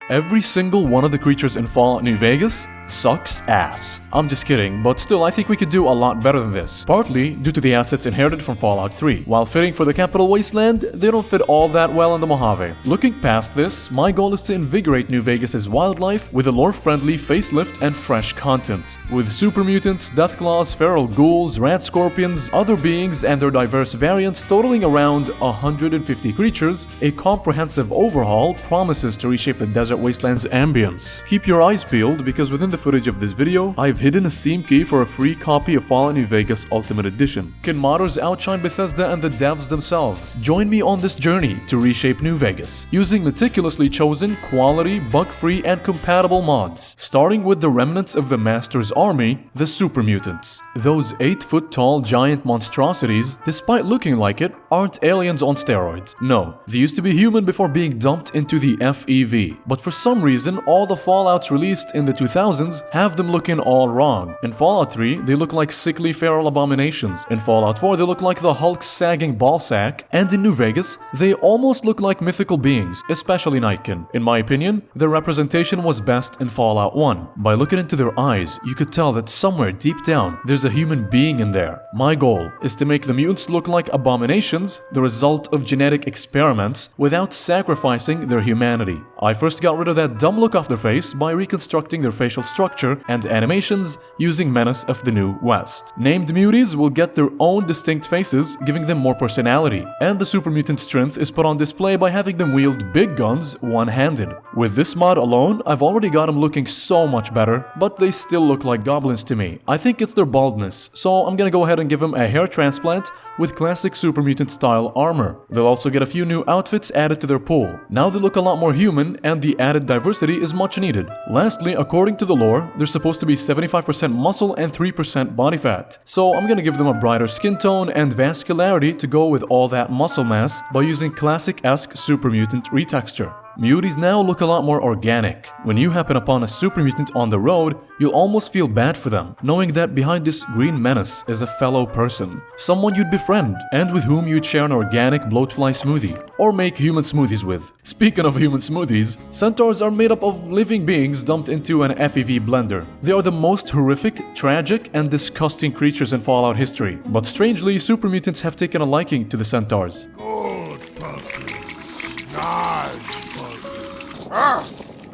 Every single one of the creatures in Fallout New Vegas sucks ass. I'm just kidding, but still I think we could do a lot better than this. Partly due to the assets inherited from Fallout 3. While fitting for the Capital Wasteland, they don't fit all that well in the Mojave. Looking past this, my goal is to invigorate New Vegas' wildlife with a lore-friendly facelift and fresh content. With super mutants, deathclaws, feral ghouls, rat scorpions, other beings and their diverse variants totaling around 150 creatures, a comprehensive overhaul promises to reshape the desert wasteland's ambience. Keep your eyes peeled because within the footage of this video, I've hidden a Steam key for a free copy of Fallout New Vegas Ultimate Edition. Can modders outshine Bethesda and the devs themselves? Join me on this journey to reshape New Vegas, using meticulously chosen, quality, bug-free, and compatible mods, starting with the remnants of the Master's army, the Super Mutants. Those 8-foot-tall giant monstrosities, despite looking like it, aren't aliens on steroids. No, they used to be human before being dumped into the FEV, but for some reason, all the Fallouts released in the 2000s have them looking all wrong. In Fallout 3, they look like sickly feral abominations. In Fallout 4, they look like the Hulk's sagging ballsack. And in New Vegas, they almost look like mythical beings, especially Nightkin. In my opinion, their representation was best in Fallout 1. By looking into their eyes, you could tell that somewhere deep down, there's a human being in there. My goal is to make the mutants look like abominations, the result of genetic experiments, without sacrificing their humanity. I first got rid of that dumb look off their face by reconstructing their facial structure and animations using Menace of the New West. Named muties will get their own distinct faces, giving them more personality, and the super mutant strength is put on display by having them wield big guns one-handed. With this mod alone, I've already got them looking so much better, but they still look like goblins to me. I think it's their baldness, so I'm gonna go ahead and give them a hair transplant with classic super mutant style armor. They'll also get a few new outfits added to their pool. Now they look a lot more human, and the added diversity is much needed. Lastly, according to the lore, they're supposed to be 75% muscle and 3% body fat. So I'm gonna give them a brighter skin tone and vascularity to go with all that muscle mass by using classic-esque super mutant retexture. Muties now look a lot more organic. When you happen upon a super mutant on the road, you'll almost feel bad for them, knowing that behind this green menace is a fellow person, someone you'd befriend, and with whom you'd share an organic bloatfly smoothie, or make human smoothies with. Speaking of human smoothies, centaurs are made up of living beings dumped into an FEV blender. They are the most horrific, tragic, and disgusting creatures in Fallout history, but strangely, super mutants have taken a liking to the centaurs. Good puppies. Nice.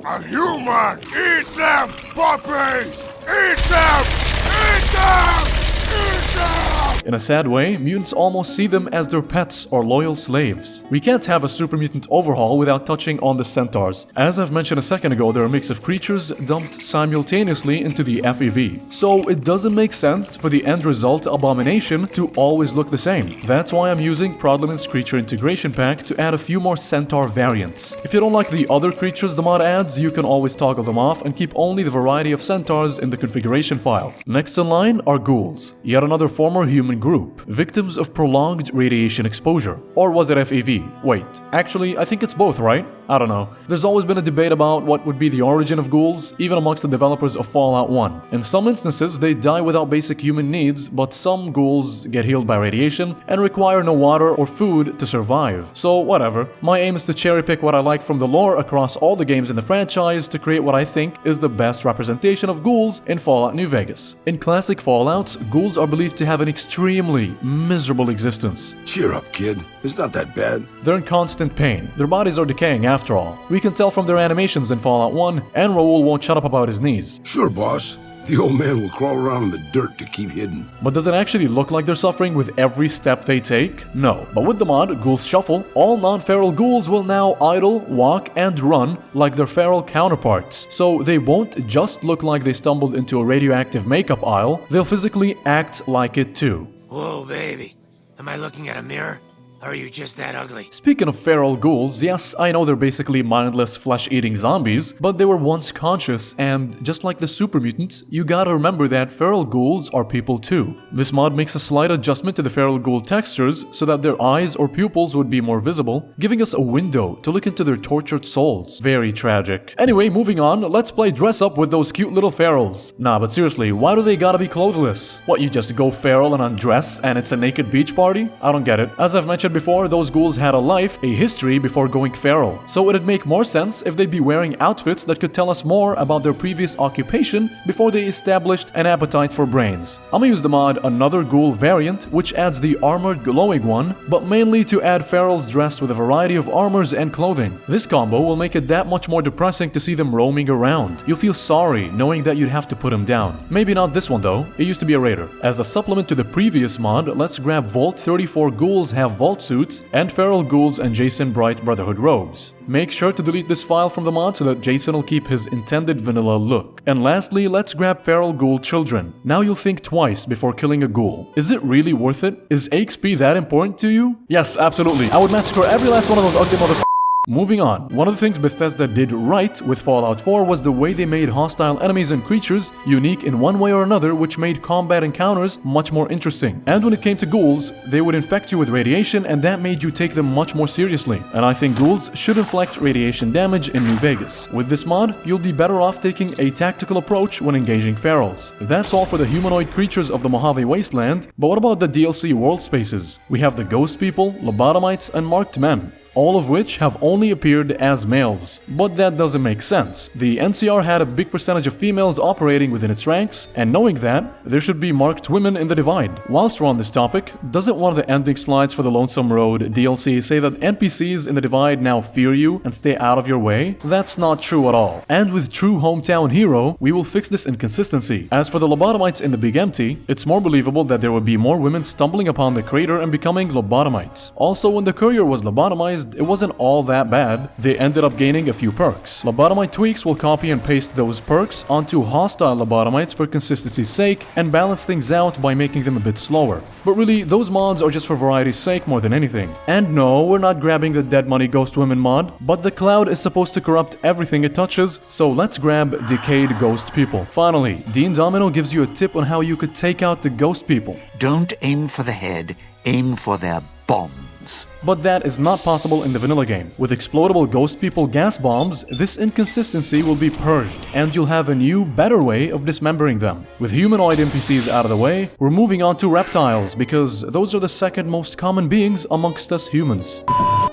A human! Eat them, puppies! Eat them! Eat them! Eat them! In a sad way, mutants almost see them as their pets or loyal slaves. We can't have a super mutant overhaul without touching on the centaurs. As I've mentioned a second ago, they're a mix of creatures dumped simultaneously into the FEV. So it doesn't make sense for the end result abomination to always look the same. That's why I'm using Prodleman's Creature Integration Pack to add a few more centaur variants. If you don't like the other creatures the mod adds, you can always toggle them off and keep only the variety of centaurs in the configuration file. Next in line are ghouls, yet another former human group, victims of prolonged radiation exposure. Or was it FEV? Wait, actually, I think it's both, right? I don't know. There's always been a debate about what would be the origin of ghouls, even amongst the developers of Fallout 1. In some instances, they die without basic human needs, but some ghouls get healed by radiation and require no water or food to survive. So whatever. My aim is to cherry pick what I like from the lore across all the games in the franchise to create what I think is the best representation of ghouls in Fallout New Vegas. In classic Fallouts, ghouls are believed to have an extremely miserable existence. Cheer up, kid. It's not that bad. They're in constant pain. Their bodies are decaying after all. We can tell from their animations in Fallout 1, and Raoul won't shut up about his knees. Sure, boss. The old man will crawl around in the dirt to keep hidden. But does it actually look like they're suffering with every step they take? No. But with the mod, Ghouls Shuffle, all non-feral ghouls will now idle, walk, and run like their feral counterparts. So they won't just look like they stumbled into a radioactive makeup aisle, they'll physically act like it too. Whoa, baby. Am I looking at a mirror? Or are you just that ugly? Speaking of feral ghouls, yes, I know they're basically mindless flesh-eating zombies, but they were once conscious, and just like the super mutants, you gotta remember that feral ghouls are people too. This mod makes a slight adjustment to the feral ghoul textures so that their eyes or pupils would be more visible, giving us a window to look into their tortured souls. Very tragic. Anyway, moving on, let's play dress up with those cute little ferals. Nah, but seriously, why do they gotta be clothless? What, you just go feral and undress and it's a naked beach party? I don't get it. As I've mentioned said before, those ghouls had a life, a history before going feral. So it'd make more sense if they'd be wearing outfits that could tell us more about their previous occupation before they established an appetite for brains. I'm gonna use the mod Another Ghoul variant, which adds the armored glowing one, but mainly to add ferals dressed with a variety of armors and clothing. This combo will make it that much more depressing to see them roaming around. You'll feel sorry knowing that you'd have to put them down. Maybe not this one though, it used to be a raider. As a supplement to the previous mod, let's grab Vault 34 ghouls have vault suits, and feral ghouls and Jason Bright Brotherhood robes. Make sure to delete this file from the mod so that Jason will keep his intended vanilla look. And lastly, let's grab feral ghoul children. Now you'll think twice before killing a ghoul. Is it really worth it? Is XP that important to you? Yes, absolutely. I would massacre every last one of those ugly motherfuckers. Moving on, one of the things Bethesda did right with Fallout 4 was the way they made hostile enemies and creatures unique in one way or another, which made combat encounters much more interesting. And when it came to ghouls, they would infect you with radiation, and that made you take them much more seriously. And I think ghouls should inflict radiation damage in New Vegas. With this mod, you'll be better off taking a tactical approach when engaging ferals. That's all for the humanoid creatures of the Mojave Wasteland, but what about the DLC world spaces? We have the ghost people, lobotomites, and marked men, all of which have only appeared as males. But that doesn't make sense. The NCR had a big percentage of females operating within its ranks, and knowing that, there should be marked women in the Divide. Whilst we're on this topic, doesn't one of the ending slides for the Lonesome Road DLC say that NPCs in the Divide now fear you and stay out of your way? That's not true at all. And with True Hometown Hero, we will fix this inconsistency. As for the lobotomites in the Big Empty, it's more believable that there would be more women stumbling upon the crater and becoming lobotomites. Also, when the courier was lobotomized, it wasn't all that bad. They ended up gaining a few perks. Lobotomite tweaks will copy and paste those perks onto hostile lobotomites for consistency's sake and balance things out by making them a bit slower. But really, those mods are just for variety's sake more than anything. And no, we're not grabbing the Dead Money Ghost Women mod, but the cloud is supposed to corrupt everything it touches, so let's grab Decayed Ghost People. Finally, Dean Domino gives you a tip on how you could take out the ghost people. Don't aim for the head, aim for their bombs. But that is not possible in the vanilla game. With explodable ghost people gas bombs, this inconsistency will be purged, and you'll have a new, better way of dismembering them. With humanoid NPCs out of the way, we're moving on to reptiles, because those are the second most common beings amongst us humans.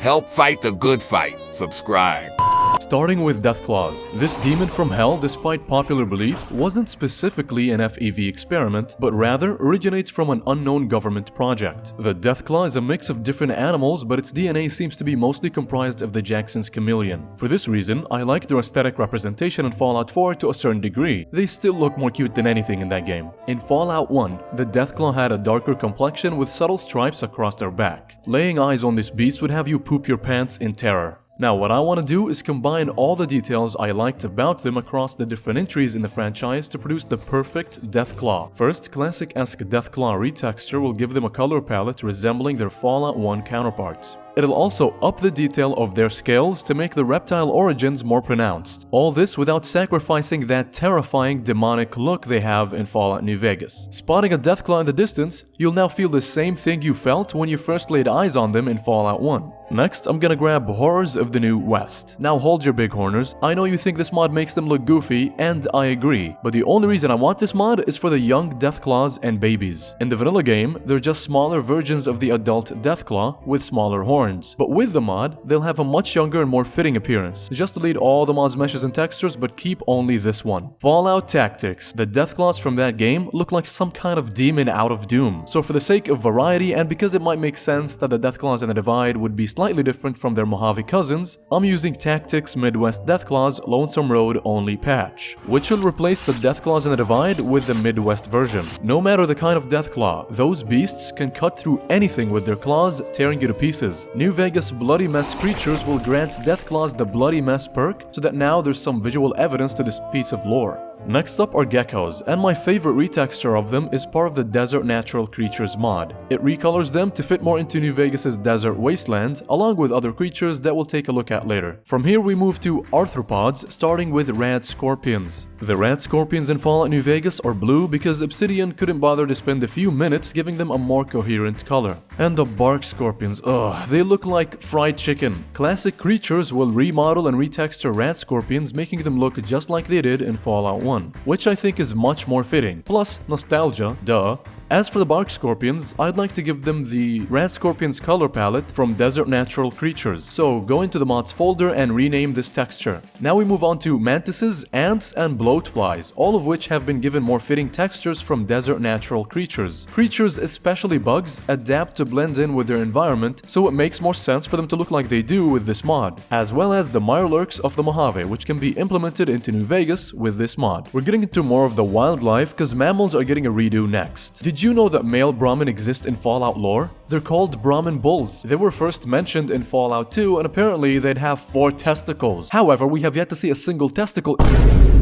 Help fight the good fight. Subscribe. Starting with Deathclaws. This demon from hell, despite popular belief, wasn't specifically an FEV experiment, but rather originates from an unknown government project. The Deathclaw is a mix of different animals, but its DNA seems to be mostly comprised of the Jackson's chameleon. For this reason, I like their aesthetic representation in Fallout 4 to a certain degree. They still look more cute than anything in that game. In Fallout 1, the Deathclaw had a darker complexion with subtle stripes across their back. Laying eyes on this beast would have you poop your pants in terror. Now, what I want to do is combine all the details I liked about them across the different entries in the franchise to produce the perfect Deathclaw. First, classic-esque Deathclaw retexture will give them a color palette resembling their Fallout 1 counterparts. It'll also up the detail of their scales to make the reptile origins more pronounced. All this without sacrificing that terrifying demonic look they have in Fallout New Vegas. Spotting a Deathclaw in the distance, you'll now feel the same thing you felt when you first laid eyes on them in Fallout 1. Next, I'm gonna grab Horrors of the New West. Now hold your big horners. I know you think this mod makes them look goofy, and I agree, but the only reason I want this mod is for the young Deathclaws and babies. In the vanilla game, they're just smaller versions of the adult Deathclaw with smaller horns. But with the mod, they'll have a much younger and more fitting appearance. Just delete all the mod's meshes and textures, but keep only this one. Fallout Tactics. The Deathclaws from that game look like some kind of demon out of Doom. So for the sake of variety, and because it might make sense that the Deathclaws in the Divide would be slightly different from their Mojave cousins, I'm using Tactics Midwest Deathclaws Lonesome Road only patch, which will replace the Deathclaws in the Divide with the Midwest version. No matter the kind of Deathclaw, those beasts can cut through anything with their claws, tearing you to pieces. New Vegas Bloody Mess creatures will grant Deathclaws the Bloody Mess perk, so that now there's some visual evidence to this piece of lore. Next up are geckos, and my favorite retexture of them is part of the Desert Natural Creatures mod. It recolors them to fit more into New Vegas' desert wasteland, along with other creatures that we'll take a look at later. From here we move to Arthropods, starting with Rad Scorpions. The Rad Scorpions in Fallout New Vegas are blue because Obsidian couldn't bother to spend a few minutes giving them a more coherent color. And the Bark Scorpions, they look like fried chicken. Classic creatures will remodel and retexture Rad Scorpions, making them look just like they did in Fallout 1, which I think is much more fitting. Plus, nostalgia, duh. As for the bark scorpions, I'd like to give them the red scorpions color palette from Desert Natural Creatures. So go into the mods folder and rename this texture. Now we move on to mantises, ants, and bloatflies, all of which have been given more fitting textures from Desert Natural Creatures. Creatures, especially bugs, adapt to blend in with their environment, so it makes more sense for them to look like they do with this mod, as well as the mirelurks of the Mojave, which can be implemented into New Vegas with this mod. We're getting into more of the wildlife because mammals are getting a redo next. Did you know that male Brahmin exist in Fallout lore? They're called Brahmin bulls. They were first mentioned in Fallout 2, and apparently they'd have 4 testicles. However, we have yet to see a single testicle.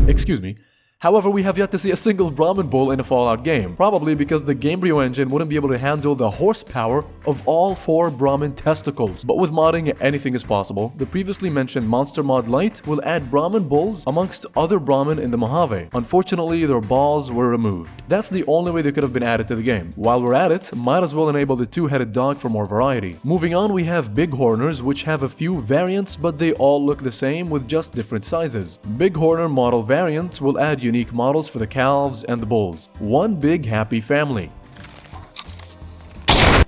Excuse me. However, we have yet to see a single Brahmin bull in a Fallout game, probably because the Gamebryo engine wouldn't be able to handle the horsepower of all 4 Brahmin testicles. But with modding, anything is possible. The previously mentioned Monster Mod Lite will add Brahmin bulls amongst other Brahmin in the Mojave. Unfortunately, their balls were removed. That's the only way they could have been added to the game. While we're at it, might as well enable the 2-headed dog for more variety. Moving on, we have Bighorners, which have a few variants, but they all look the same with just different sizes. Bighorner model variants will add unique models for the calves and the bulls. One big happy family.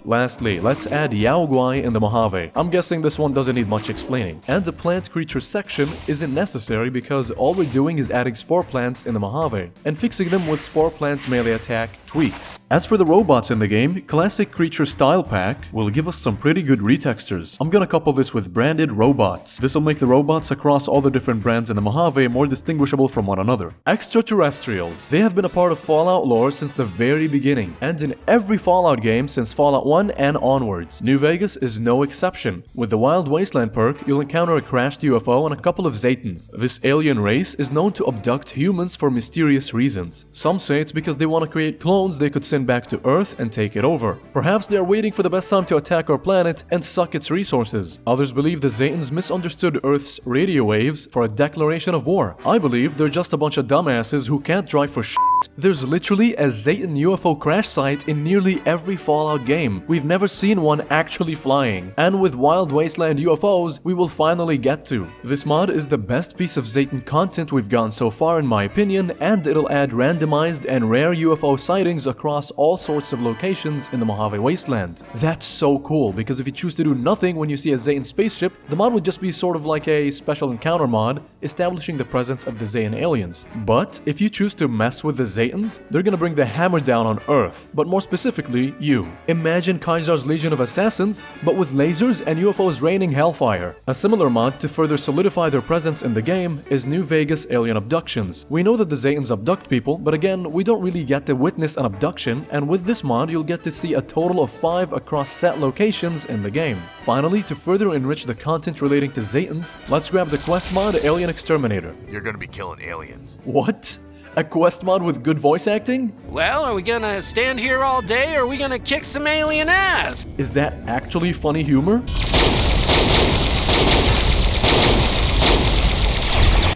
Lastly, let's add Yaoguai in the Mojave. I'm guessing this one doesn't need much explaining. And the plant creature section isn't necessary because all we're doing is adding spore plants in the Mojave and fixing them with spore plants melee attack tweaks. As for the robots in the game, Classic Creature Style Pack will give us some pretty good retextures. I'm gonna couple this with branded robots. This will make the robots across all the different brands in the Mojave more distinguishable from one another. Extraterrestrials. They have been a part of Fallout lore since the very beginning, and in every Fallout game since Fallout 1 and onwards. New Vegas is no exception. With the Wild Wasteland perk, you'll encounter a crashed UFO and a couple of Zetans. This alien race is known to abduct humans for mysterious reasons. Some say it's because they want to create clones they could send back to Earth and take it over. Perhaps they are waiting for the best time to attack our planet and suck its resources. Others believe the Zetans misunderstood Earth's radio waves for a declaration of war. I believe they're just a bunch of dumbasses who can't drive for shit. There's literally a Zetan UFO crash site in nearly every Fallout game. We've never seen one actually flying. And with Wild Wasteland UFOs, we will finally get to. This mod is the best piece of Zetan content we've gotten so far in my opinion, and it'll add randomized and rare UFO sightings across all sorts of locations in the Mojave Wasteland. That's so cool, because if you choose to do nothing when you see a Zetan spaceship, the mod would just be sort of like a special encounter mod, establishing the presence of the Zetan aliens. But if you choose to mess with the Zetans, they're gonna bring the hammer down on Earth, but more specifically, you. Imagine Kaiser's Legion of Assassins, but with lasers and UFOs raining hellfire. A similar mod to further solidify their presence in the game is New Vegas Alien Abductions. We know that the Zetans abduct people, but again, we don't really get to witness an abduction, and with this mod, you'll get to see a total of 5 across set locations in the game. Finally, to further enrich the content relating to Zetans, let's grab the quest mod Alien Exterminator. You're gonna be killing aliens. What? A quest mod with good voice acting? Well, are we gonna stand here all day, or are we gonna kick some alien ass? Is that actually funny humor?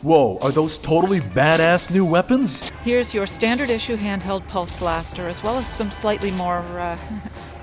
Whoa, are those totally badass new weapons? Here's your standard issue handheld pulse blaster, as well as some slightly more,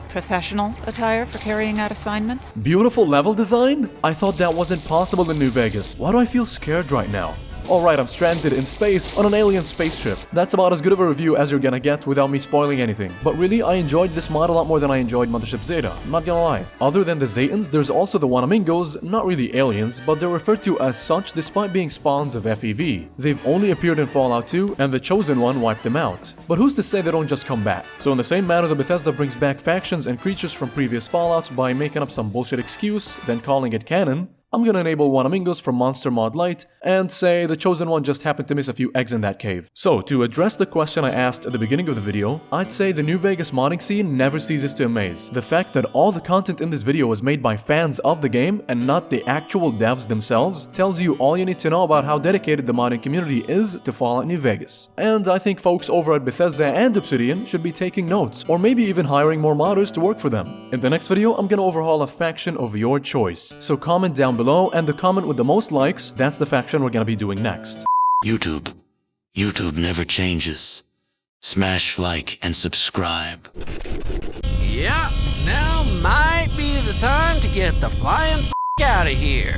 professional attire for carrying out assignments. Beautiful level design? I thought that wasn't possible in New Vegas. Why do I feel scared right now? Alright, I'm stranded in space on an alien spaceship. That's about as good of a review as you're gonna get without me spoiling anything. But really, I enjoyed this mod a lot more than I enjoyed Mothership Zeta. I'm not gonna lie. Other than the Zetans, there's also the Wanamingos, not really aliens, but they're referred to as such despite being spawns of FEV. They've only appeared in Fallout 2, and the Chosen One wiped them out. But who's to say they don't just come back? So in the same manner that Bethesda brings back factions and creatures from previous Fallouts by making up some bullshit excuse, then calling it canon, I'm gonna enable Wanamingos from Monster Mod Lite and say the Chosen One just happened to miss a few eggs in that cave. So, to address the question I asked at the beginning of the video, I'd say the New Vegas modding scene never ceases to amaze. The fact that all the content in this video was made by fans of the game and not the actual devs themselves tells you all you need to know about how dedicated the modding community is to Fallout New Vegas. And I think folks over at Bethesda and Obsidian should be taking notes, or maybe even hiring more modders to work for them. In the next video, I'm gonna overhaul a faction of your choice. So comment down below, and the comment with the most likes, that's the faction we're gonna be doing next. YouTube never changes. Smash like and subscribe. Yeah, now might be the time to get the flying out of here.